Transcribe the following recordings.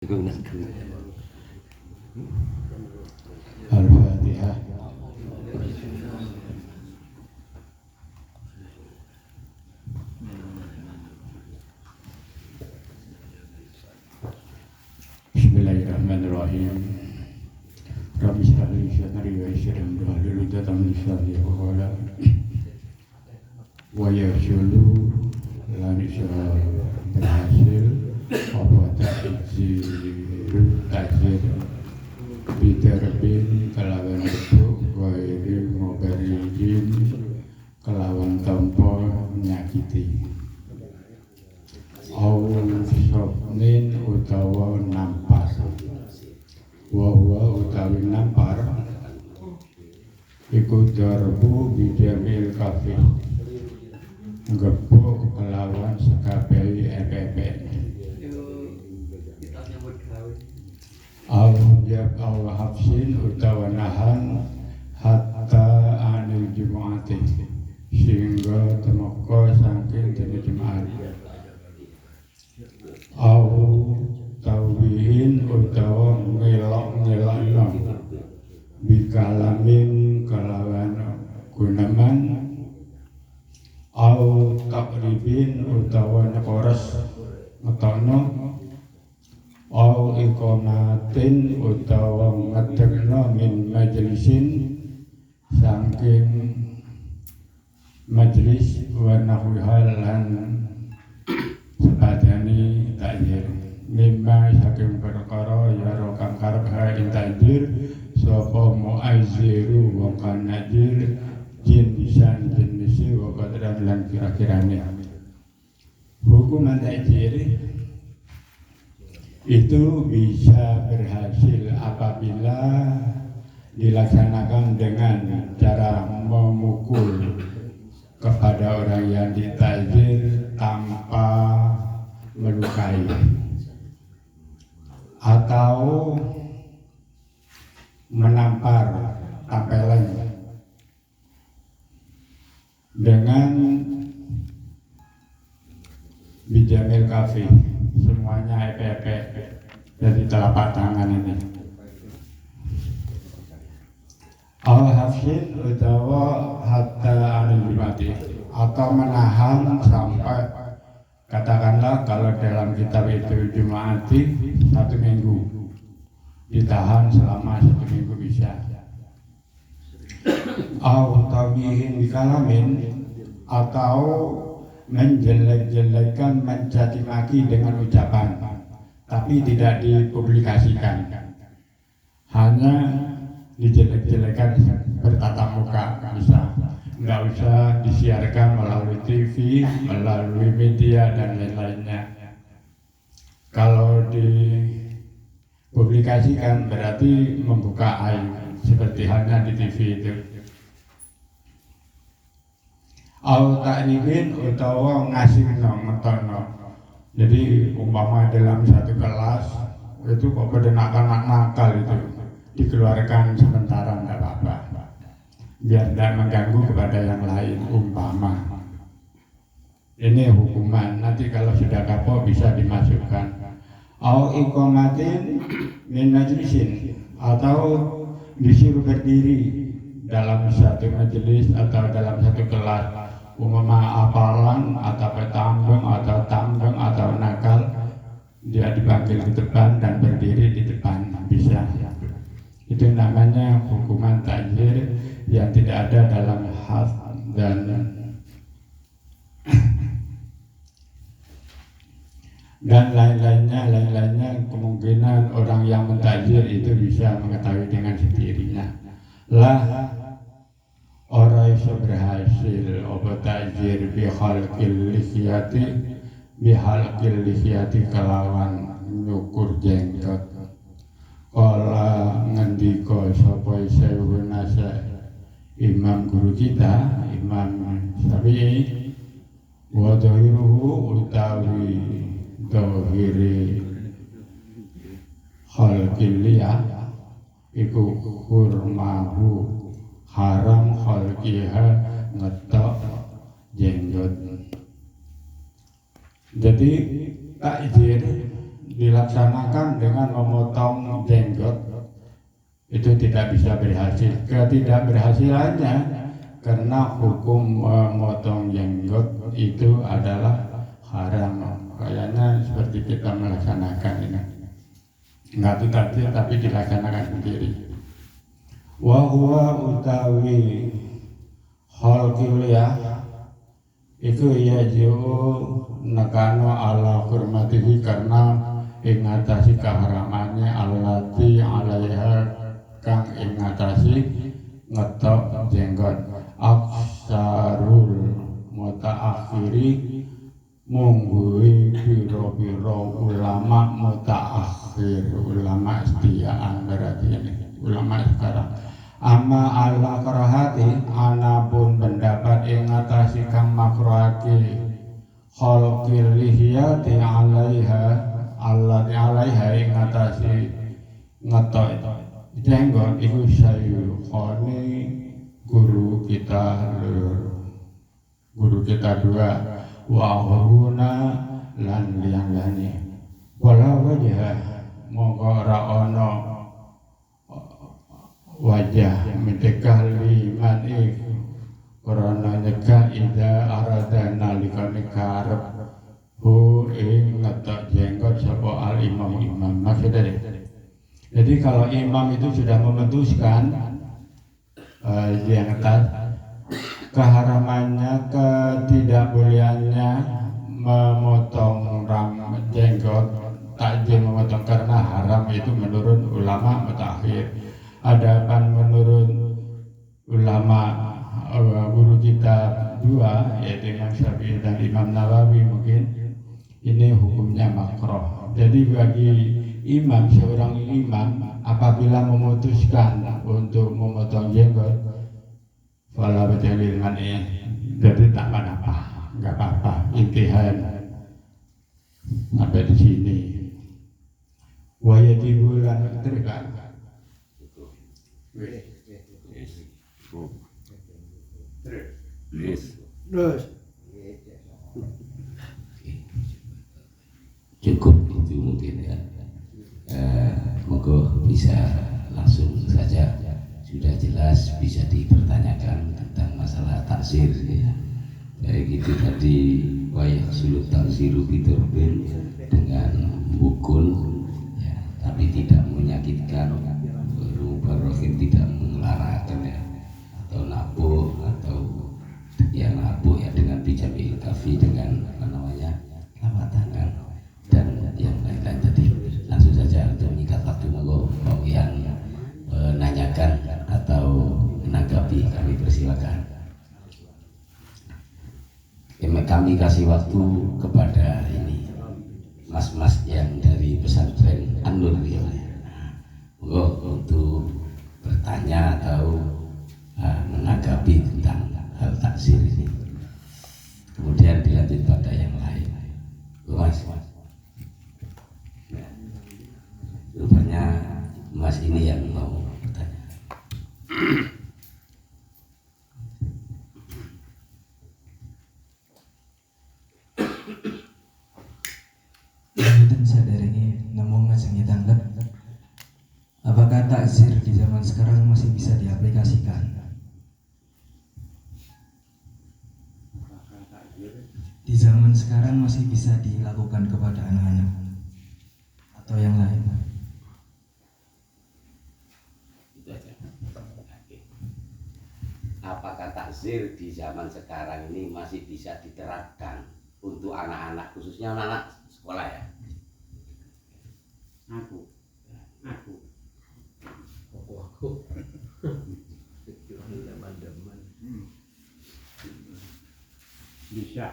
Al-Fatihah. Bismillahirrahmanirrahim. Rabbi shrah li sadri wa yassir li amri wahlul 'uqdatam min lisani yafqahu qawli. Wa yashulu lan isra berhasil apa tajir biterbin kelawan itu wairi ngobarijin kelawan tanpa menyakiti awsofnin utawa nampar wahuwa utawi nampar iku darbu bidamil kafir gebuk kelawan sekabehi epepek al-jab al-hafsin utawa nahan hatta anil jum'ati sehingga temoko saking dene jum'at au taubihin utawa ngelok-ngelokno bikalamin kelawan gunaman au takribin utawa nyekoros ngetokno au ikonatin utawa ngedekno min majlisin saking majlis wa nahwihal lan sepadani takdir mimma saking perkara ya kang karep ha ing takdir sapa muazziru wa kan najir jinsan jinisi wa qadran lan kira-kirane hukuman takdir itu bisa berhasil apabila dilaksanakan dengan cara memukul kepada orang yang ditajir tanpa melukai atau menampar tampeleng dengan bijamil kafi semuanya epek-epek dari telapak tangan ini al-hafsin utawa hatta anil-jumati atau menahan sampai katakanlah kalau dalam kitab itu jum'ati 1 minggu ditahan selama 1 minggu bisa tawihin bikalamin atau menjelek-jelekkan mencaci maki dengan ucapan tapi tidak dipublikasikan hanya dijelek-jelekan bertatap muka bisa nggak usah disiarkan melalui TV, melalui media dan lain-lainnya kalau dipublikasikan berarti membuka aib seperti halnya di TV itu au ta'rifin utawa ngasihno ngetono. Jadi umpama dalam satu kelas itu kok pada nakal itu dikeluarkan sementara enggak apa-apa. Biar tidak mengganggu kepada yang lain umpama. Ini hukuman. Nanti kalau sudah kapok bisa dimasukkan. Au iqamatin min majlisin atau disuruh berdiri dalam satu majelis atau dalam satu kelas. Umpama apalan atau petambeng atau tambeng atau nakal dia dipanggil di depan dan berdiri di depan bisa itu namanya hukuman takzir yang tidak ada dalam had dan lain-lainnya kemungkinan orang yang mentakzir itu bisa mengetahui dengan sendirinya lah orang yang berhasil obat takzir bihalqil lihyati kelawan nyukur jenggot kala ngendika sapa Syekhun Nasa imam guru kita Imam Syafi'i wa dhahiruhu utawi dhahiri khalqil liyah iku hurmahu haram khalqiha ngetok jenggot. Jadi takzir dilaksanakan dengan memotong jenggot itu tidak bisa berhasil. Ketidakberhasilannya karena hukum memotong jenggot itu adalah haram. Kayaknya seperti kita melaksanakan ini. Enggak tapi dilaksanakan sendiri. Wa huwa utawi hal kuliah iku yajiu nakano ala hurmatihi karena ingatasi keharamannya allati alaiha kang ingatasi ngetok jenggot aksarul mutaakhiri mungguhi biro-biro ulama mutaakhir ulama setiaan berarti ini ulama sekarang amma ala karahati anapun pendapat ingatasi kang makruhati khalqil lihiyati alaiha allati alaiha ingatasi ngetok jenggot itu syaikhoni guru kita dua wahuna lan liang lani wala wajah mongko ora ana wajah mentegah liman iku karena nyegah ida arada nalika karep hu ing ngetok jenggot sapa al imam maksudnya. Jadi kalau imam itu sudah memutuskan yang keharamannya, ketidakbolehannya memotong jenggot, takjil memotong karena haram itu menurut ulama mutakhir. Adapun menurut ulama guru kita dua yaitu Imam Syafi'i dan Imam Nawawi mungkin ini hukumnya makruh. Jadi bagi seorang imam apabila memutuskan untuk memotong jenggot fala batalil mani jadi tak apa-apa, enggak apa-apa, intihan sampai di sini. Wa yatibulan terika. Terus cukup itu mungkin ya. Moga bisa langsung saja, sudah jelas bisa dipertanyakan tentang masalah taksir ya. Kayak gitu tadi wayah sulut taksiru biturbin dengan bukul ya, tapi tidak menyakitkan, barokin tidak mengelarakan ya, atau nabuh atau ya nabuh ya dengan bijamil kafi dengan apa namanya telapak tangan dan yang lain-lain tadi. Langsung saja untuk mengikat waktu mau yang menanyakan atau menanggapi kami persilakan. Kami kasih waktu kepada ini mas-mas yang dari pesantren An-Nur ya. Untuk bertanya atau menanggapi tentang hal taksir ini. Kemudian dilanjut pada yang lain. Mas. Rupanya Mas ini yang mau bertanya. Dan sadarnya namun ngajengnya tanggap. Apakah takzir di zaman sekarang masih bisa diaplikasikan? Di zaman sekarang masih bisa dilakukan kepada anak-anak atau yang lain? Apakah takzir di zaman sekarang ini masih bisa diterapkan untuk anak-anak, khususnya anak-anak sekolah ya? Aku. Bisa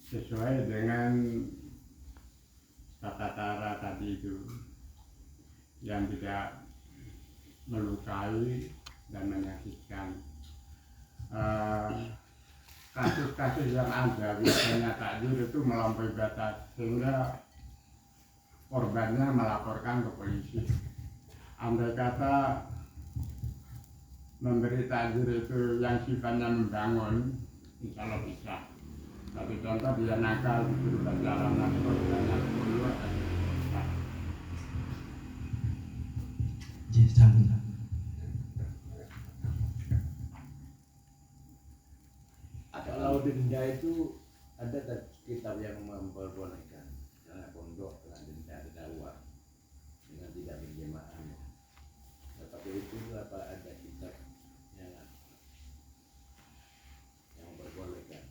sesuai dengan tata cara tadi itu yang tidak melukai dan menyakitkan. Kasus-kasus yang ada biasanya takjil itu melampaui batas sehingga korbannya melaporkan ke polisi. Andai kata memberi takjil itu yang sifatnya membangun, insya Allah bisa. Tapi contoh dia nakal berubah dalam nanti banyak keluar. Jadi sambung. Kalau denda itu ada kitab yang memperbolehkan karena pondok dengan denda dakwah dengan tidak berjamaah. Tetapi itu apa ada kitab yang memperbolehkan?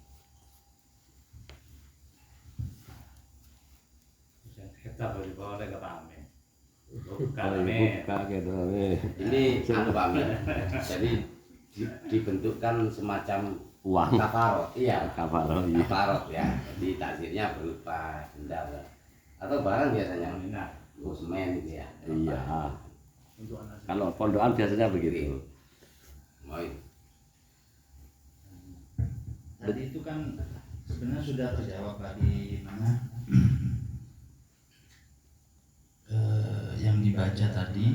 Yang kita boleh ke pamer. Buka gitu. Ini anu Pak Amin. Jadi dibentukkan semacam Uang. kafarot. Iya, Kafarot, iya. kafarot ya. Jadi takdirnya berupa denda atau barang biasanya. Semen gitu ya. Iya. Untuk anak Kalau pondokan biasanya begitu. Moi. Tadi itu kan sebenarnya sudah terjawab Pak di mana yang dibaca tadi.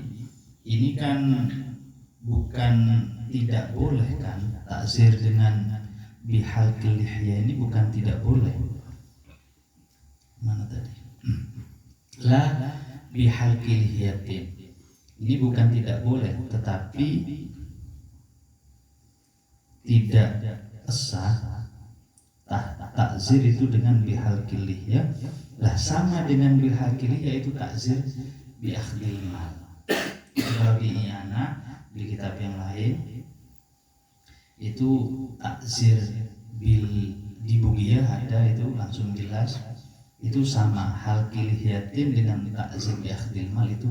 Ini kan bukan tidak boleh kan, takzir dengan bihalqil lihya ini bukan tidak boleh. Mana tadi? La bihalqil lihyatin. Ini bukan tidak boleh, tetapi tidak sah takzir itu dengan bihalqil lihya. Lah sama dengan bihalqil lihya itu takzir bi akhdil mal. Kalau di I'anah di kitab yang lain itu takzir bil di Bugiyah ada itu langsung jelas itu sama halqil lihyatin dengan takzir bi akhdil mal itu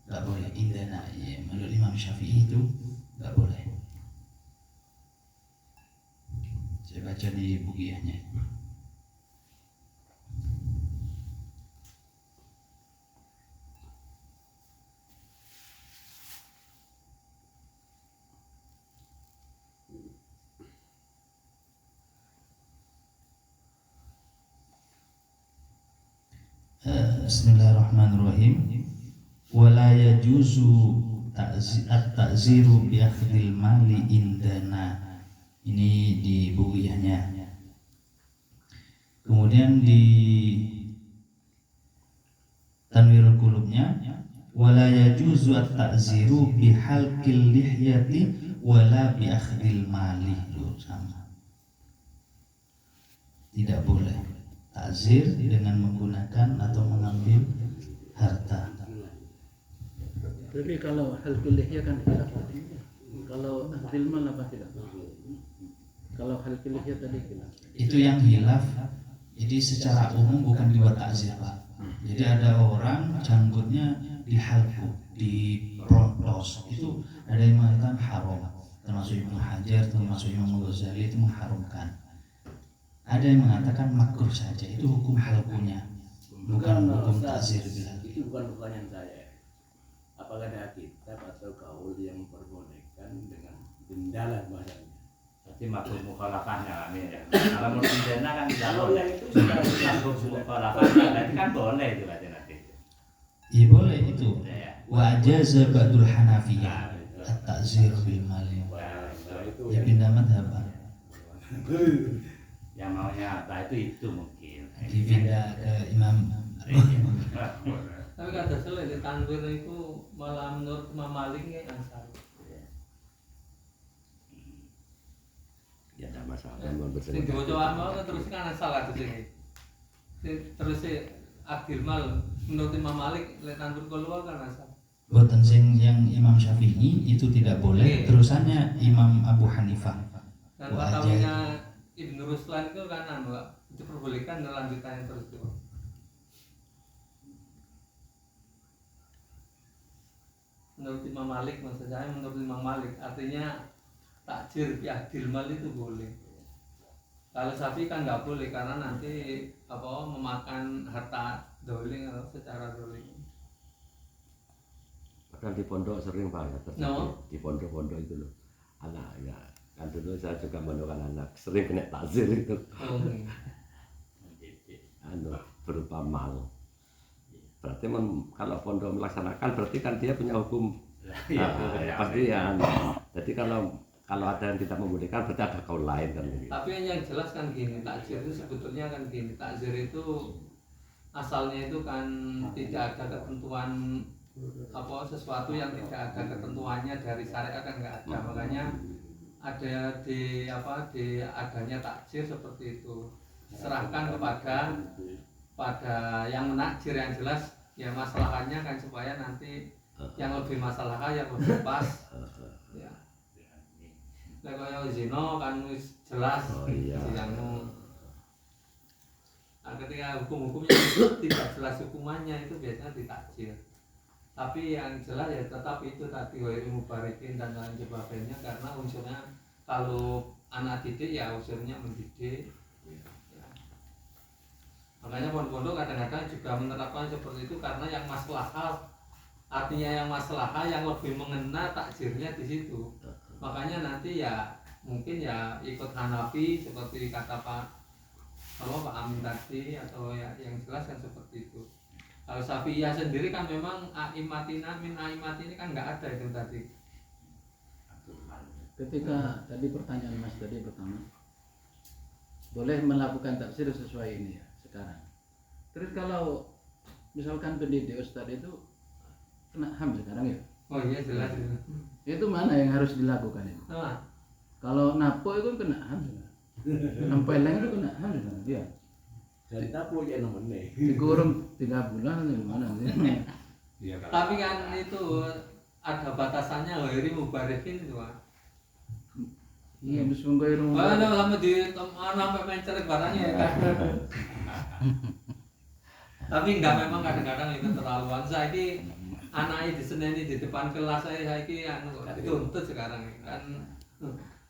nggak boleh indana ya, menurut Imam Syafi'i itu nggak boleh. Saya baca di Bugiyahnya. Bismillahirrahmanirrahim. Wala yajuzu at-ta'ziru bi akhdil mali indana. Ini di Bugiyahnya. Kemudian di Tanwirul Qulubnya wala yajuzu at-ta'ziru bi halqil lihyati wala bi akhdil mali. Loh, sama. Tidak boleh takzir dengan menggunakan atau mengambil harta. Tapi kalau halqul lihya kan tidak. Kalau akhdil mal apa tidak? Kalau halqul lihya tadi tidak. Itu yang hilaf. Jadi secara umum bukan dibuat takzir Pak. Jadi ada orang janggutnya dihalku, diprontos. Itu ada yang mengatakan haram. Termasuk Ibnu Hajar, termasuk Imam Ghazali itu mengharumkan. Ada yang mengatakan makruh saja. Itu hukum halkunya, bukan hukum takzir. Itu bukan pertanyaan saya. Apakah ada kitab atau kaul yang memperbolehkan dengan denda lah bahasanya? Jadi makhluk mukhalafahnya kami ya. Kalau menurut pidana kan tidak Kalau boleh. yang itu sudah Makhluk mukhalafahnya berarti kan boleh itu baca nanti. Iya boleh itu. Ya. Wa ajaza ba'dul Hanafiyah at-ta'zir bil mali. itu Ya pindah madhab Pak. Yang maunya apa itu mungkin. Dipindah ke Imam. Tapi kata selain tanwir itu malah menurut Imam Malik ya ansar. Ya ada masalah mau Sing diwaca amal kan terus kan salah itu sing. Terus akil mal menurut Imam Malik lek tanwir keluar kan asal. Boten sing yang Imam Syafi'i itu tidak boleh. Terusannya Imam Abu Hanifah. Dan fatwanya Ibnu Ruslan itu kan anu itu perbolehkan dan lanjutannya terus itu. Menurut Imam Malik, maksud saya menurut Imam Malik artinya takjir biadil mal itu boleh. Kalau Syafi'i kan nggak boleh karena nanti apa memakan harta doling atau secara doling. Padahal di pondok sering banget terjadi. No. Di pondok-pondok itu loh. Anak ya kan dulu saya juga mendoakan anak sering kena takzir itu. Anu berupa mal. Berarti kalau pondok melaksanakan berarti kan dia punya hukum. Iya, Pasti ya. Jadi kalau kalau ada yang tidak membolehkan berarti ada kaul lain kan gitu. Tapi yang jelas kan gini, takzir itu sebetulnya kan gini, takzir itu asalnya itu kan tidak ada ketentuan apa sesuatu yang tidak ada ketentuannya dari syariat kan nggak ada, makanya ada di adanya takzir seperti itu, serahkan pada yang menakjir yang jelas ya masalahnya kan supaya nanti yang lebih masalahnya yang lebih pas ya. Nah kaya zina kan wis jelas yang ketika hukum-hukumnya tidak jelas hukumannya itu biasanya ditakjir. Tapi yang jelas ya tetap itu tadi ghairu mubarikin dan lain sebagainya, karena unsurnya kalau anak didik ya unsurnya mendidik ya. Makanya pondok-pondok kadang-kadang juga menerapkan seperti itu karena yang maslahah, artinya yang maslahah yang lebih mengena takjirnya di situ. Makanya nanti ya mungkin ya ikut Hanafi seperti kata Pak Amin tadi, atau ya yang jelas kan seperti itu. Kalau Syafi'iyah sendiri kan memang aimatina min aimati ini kan nggak ada itu tadi. Ketika tadi pertanyaan Mas tadi pertama, boleh melakukan tafsir sesuai ini ya sekarang. Terus kalau misalkan pendidik Ustadz itu kena HAM sekarang ya? Oh iya jelas itu. Itu mana yang harus dilakukan itu? Nah, Kalau napo itu kena HAM sekarang. Nempeleng itu kena HAM sekarang dia. Dari tapo ya namanya. Dikurung 3 bulan atau gimana sih? Iya, tapi kan itu ada batasannya ghairu mubarikin itu Pak. Iya, meskipun gue Wah, sama di sampai mencerek barangnya ya kan. Tapi enggak, memang kadang-kadang itu terlaluan. Saya ini anaknya diseneni di depan kelas saya ini dituntut sekarang kan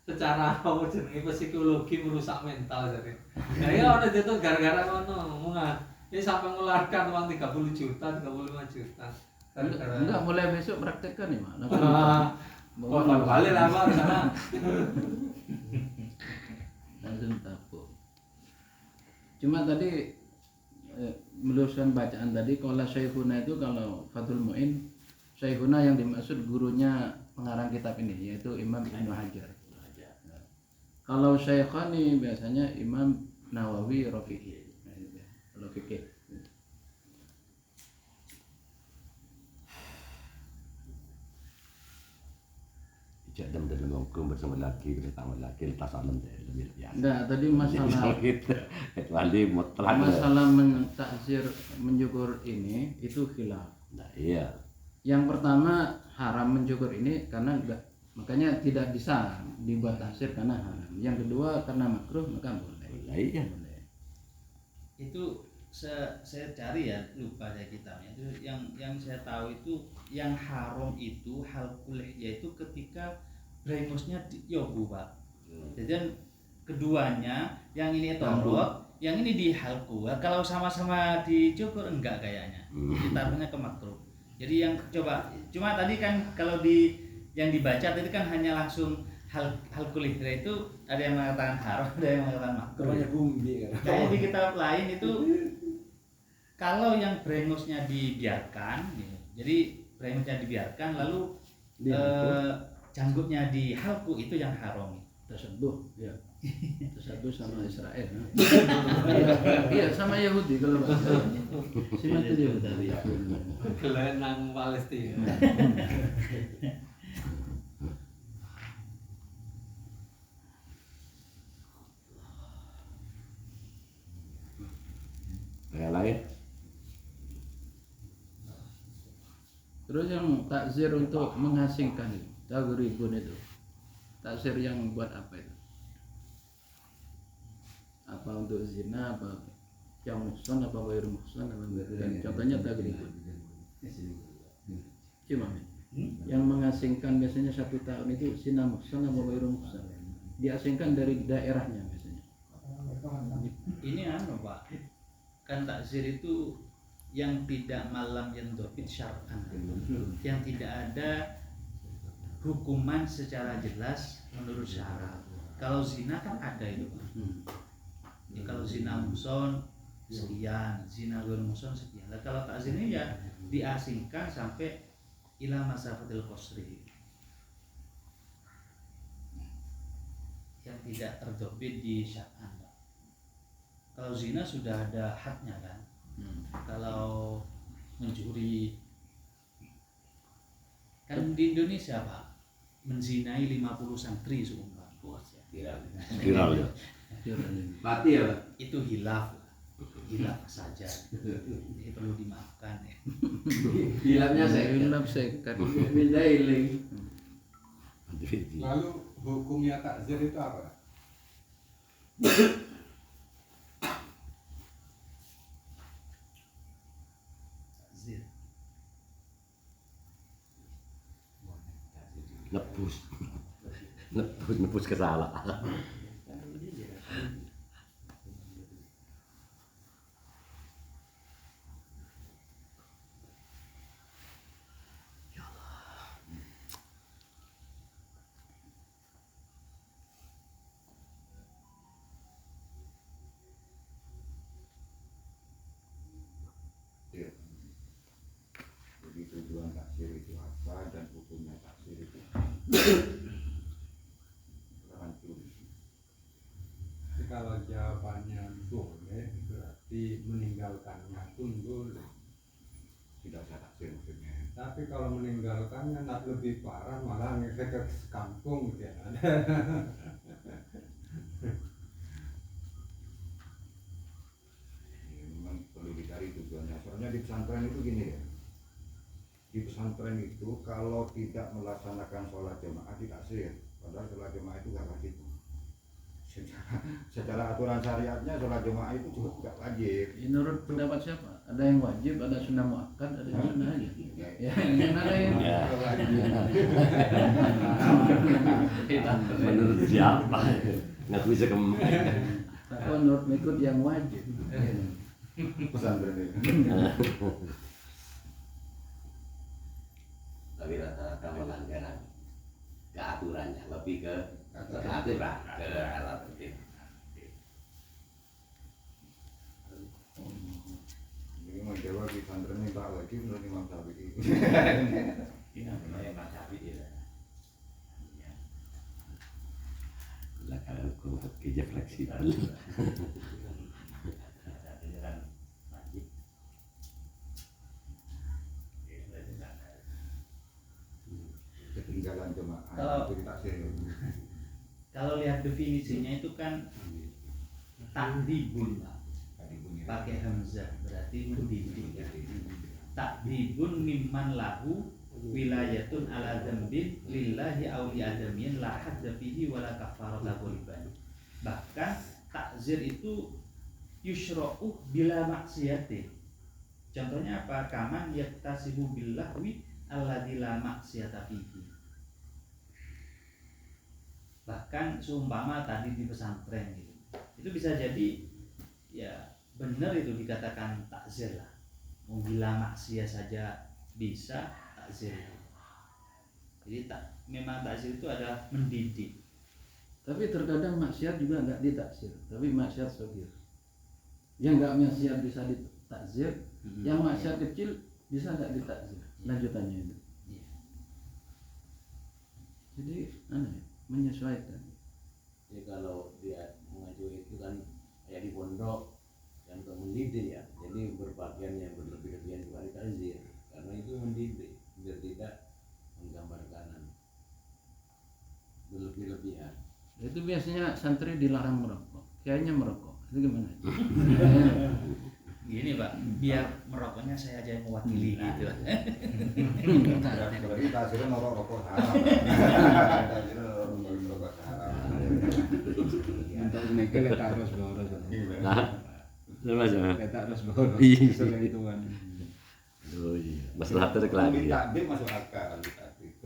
secara apa jenenge psikologi merusak mental jadi. Nah ya udah dituntut gara-gara ngono munga. Ini sampai mengeluarkan uang 30 juta, 35 juta. enggak mulai besok praktekkan nih, Mak. Langsung balik lah Pak sana. Langsung tapo. Cuma tadi meluruskan bacaan tadi kalau Syekhuna itu kalau Fathul Mu'in Syekhuna yang dimaksud gurunya pengarang kitab ini yaitu Imam Ibnu Hajar. Kalau Syekhani biasanya Imam Nawawi Rafi'i. Kalau fikih. Jadam dalam hukum bersama lagi bersama lagi lepas alam lebih biasa. Enggak, tadi masalah gitu. Kecuali mutlak. masalah takzir mencukur ini itu khilaf. Nah, iya. Yang pertama haram mencukur ini karena enggak, makanya tidak bisa dibuat takzir karena haram. Yang kedua karena makruh maka boleh. Iya. Itu saya cari ya, lupa saya kitabnya itu yang saya tahu itu yang haram itu hal kulih, yaitu ketika brengosnya yobu Pak. Jadi keduanya yang ini tondok, yang ini dihalku. Kalau sama-sama dicukur enggak kayaknya. Ditaruhnya ke makruh. Jadi yang coba cuma tadi kan kalau di yang dibaca tadi kan hanya langsung hal kulih itu ada yang mengatakan haram, ada yang mengatakan makruh. Kayak di kitab lain itu kalau yang brengosnya dibiarkan, jadi brengosnya dibiarkan lalu janggutnya dihalku itu yang haram. Tersebut ya. Tersebut sama Israel. Iya sama Yahudi kalau Sima itu Yahudi. Kelenang Palestina. Yang lain? Terus yang takzir untuk mengasingkan itu, tagribun itu. Takzir yang buat apa itu? Apa untuk zina, apa yang muhsan, apa ghairu muhsan, apa ghairu. Contohnya tagribun. Cuma yang mengasingkan biasanya 1 tahun itu zina muhsan apa ghairu muhsan. Diasingkan dari daerahnya biasanya. Ini Pak. Kan takzir itu yang tidak malam yang dobit syar'an, yang tidak ada hukuman secara jelas menurut syarak. Kalau zina kan ada itu Pak. Ya, kalau zina muhson sekian, zina ghairu muhson sekian. Nah, kalau takzir ini ya diasingkan sampai ila masafatil qasri. yang tidak terdobit di syar'an, Pak. Kalau zina sudah ada hadnya kan. Kalau mencuri kan di Indonesia Pak, menzinai 50 santri seumpama. Viral ya. Mati ya, Pak? Itu hilaf saja. Jadi perlu dimaafkan ya. Hilafnya saya sekat. minta healing. Lalu hukumnya takzir itu apa? Takzir. Nebus kesalahan. Jadi tujuan taksir itu apa dan hukumnya taksir itu kalau jawabannya boleh berarti meninggalkannya pun boleh, tidak usah taksir maksudnya. Tapi kalau meninggalkannya nak lebih parah malah ngefek ke kampung gitu ya. Memang perlu dicari tujuannya. Soalnya di pesantren itu gini ya. Di pesantren itu kalau tidak melaksanakan sholat jamaah ditaksir. Padahal sholat jamaah itu gak wajib. Secara aturan syariatnya sholat jamaah itu juga tidak wajib. Menurut pendapat siapa? Ada yang wajib, ada sunnah muakkad, ada yang sunnah aja. Ya, yang ada yang Menurut siapa? Nggak bisa Aku menurut mengikut yang wajib. Pesantren itu. Tapi rata-rata melanggaran ke aturannya, lebih ke aturan, ke alat tertib. Ini mau jawab di pesantren ini tak wajib menurut Imam Syafi'i. Ini Imam Syafi'i ya. Lah kalau hukum kerja fleksibel. Ketinggalan jemaah Kalau- itu ditaksir. Kalau lihat definisinya itu kan takdibun Pak. Pakai hamzah berarti mendidik. Takdibun mimman lahu wilayatun ala dzambin lillahi aw li adamin la hadda fihi wala kafarata ghaliban. Bahkan takzir itu yushra'u bila maksiatin. Contohnya apa? Kaman yaktasibu billahwi alladzi la maksiata fihi. Bahkan seumpama tadi di pesantren gitu. Itu bisa jadi ya benar itu dikatakan takzir lah. Mau bila maksiat saja bisa takzir. Jadi memang takzir itu adalah mendidik. Tapi terkadang maksiat juga nggak ditaksir, tapi maksiat sogir. Yang nggak maksiat bisa ditaksir, yang maksiat kecil bisa nggak ditaksir. Lanjutannya itu. Iya. Jadi aneh, menyesuaikan. Ya kalau dia mengacu itu kan kayak di pondok yang untuk mendidik ya, jadi berpakaian yang berlebih-lebihan juga ditazir karena itu mendidik biar tidak menggambarkan berlebih-lebihan. Itu biasanya santri dilarang merokok, kayaknya merokok. Itu gimana? Gini Pak, biar merokoknya saya aja yang mewakili gitu. Berarti taksirnya norok rokok haram. Taksirnya norok haram. Untuk menikah letak harus boros. Nah, sama. Letak harus boros. Iya. Sesuai hitungan. Oh iya, masalah itu lagi ya. Takdir masuk akal.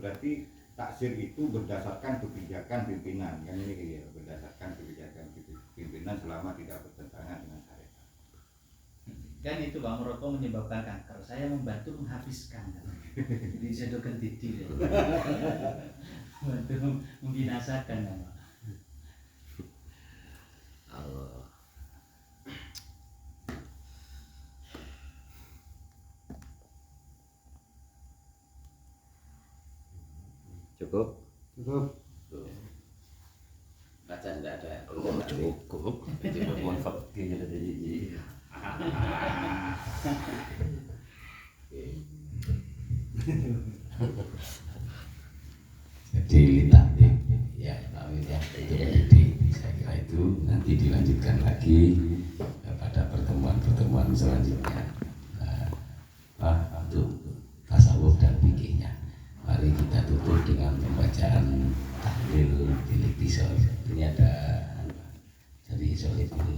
Berarti taksir itu berdasarkan kebijakan pimpinan. Kan ini ya, berdasarkan kebijakan pimpinan selama tidak bertentangan dengan syariat. Kan itu Pak, merokok menyebabkan kanker. Saya membantu menghabiskan. Jadi saya doken titik. Membantu membinasakan Pak. Allah. Cukup? Cukup. Bacaan cukup. Cukup manfaat kita jadi. Jadi litaknya ya namanya itu jadi saya kira itu nanti dilanjutkan lagi pada pertemuan selanjutnya untuk tasawuf dan fikihnya. Mari kita tutup dengan pembacaan tahlil bilik pisau. Ini ada dari Soleh dulu.